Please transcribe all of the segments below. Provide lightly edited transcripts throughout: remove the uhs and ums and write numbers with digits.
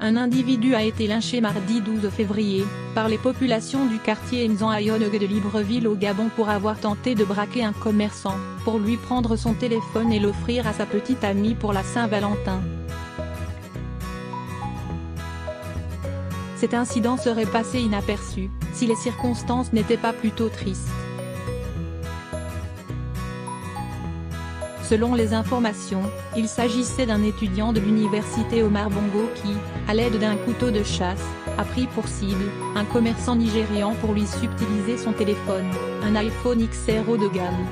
Un individu a été lynché mardi 12 février, par les populations du quartier Nzanayongue de Libreville au Gabon pour avoir tenté de braquer un commerçant, pour lui prendre son téléphone et l'offrir à sa petite amie pour la Saint-Valentin. Cet incident serait passé inaperçu, si les circonstances n'étaient pas plutôt tristes. Selon les informations, il s'agissait d'un étudiant de l'université Omar Bongo qui, à l'aide d'un couteau de chasse, a pris pour cible un commerçant nigérian pour lui subtiliser son téléphone, un iPhone XR haut de gamme.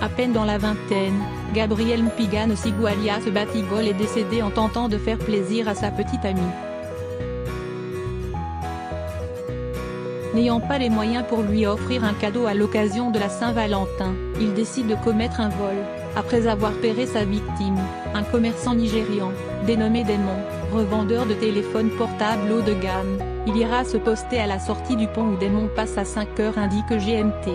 À peine dans la vingtaine, Gabriel Mpigano Sigou alias Batigol est décédé en tentant de faire plaisir à sa petite amie. N'ayant pas les moyens pour lui offrir un cadeau à l'occasion de la Saint-Valentin, il décide de commettre un vol, après avoir péré sa victime, un commerçant nigérian, dénommé Démon, revendeur de téléphones portables haut de gamme. Il ira se poster à la sortie du pont où Démon passe à 5 h indique GMT.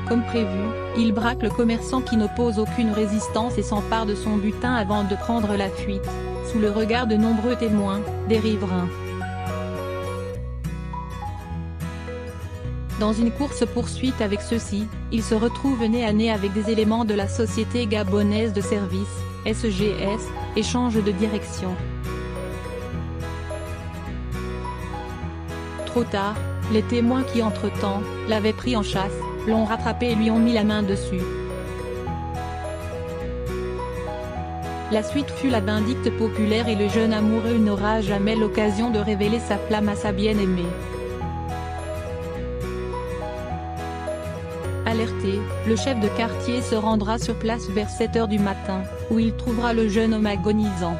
Comme prévu, il braque le commerçant qui n'oppose aucune résistance et s'empare de son butin avant de prendre la fuite, sous le regard de nombreux témoins, des riverains. Dans une course-poursuite avec ceux-ci, il se retrouve nez à nez avec des éléments de la Société gabonaise de services, SGS, et change de direction. Trop tard, les témoins qui entre-temps, l'avaient pris en chasse, l'ont rattrapé et lui ont mis la main dessus. La suite fut la vindicte populaire et le jeune amoureux n'aura jamais l'occasion de révéler sa flamme à sa bien-aimée. Alerté, le chef de quartier se rendra sur place vers 7 h du matin, où il trouvera le jeune homme agonisant.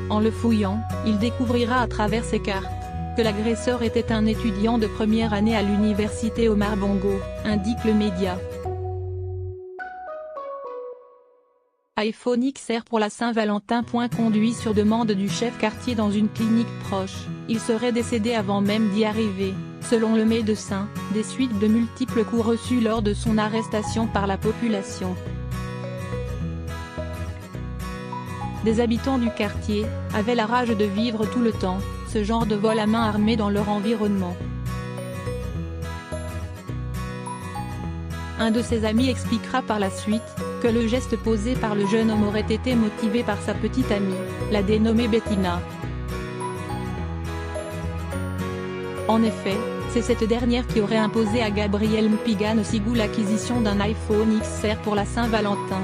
En le fouillant, il découvrira à travers ses cartes que l'agresseur était un étudiant de première année à l'université Omar Bongo, indique le média. iPhone XR pour la Saint-Valentin. Conduit sur demande du chef quartier dans une clinique proche, il serait décédé avant même d'y arriver, selon le médecin, des suites de multiples coups reçus lors de son arrestation par la population. Des habitants du quartier avaient la rage de vivre tout le temps ce genre de vol à main armée dans leur environnement. Un de ses amis expliquera par la suite que le geste posé par le jeune homme aurait été motivé par sa petite amie, la dénommée Bettina. En effet, c'est cette dernière qui aurait imposé à Gabriel Mpigano Sigou l'acquisition d'un iPhone XR pour la Saint-Valentin.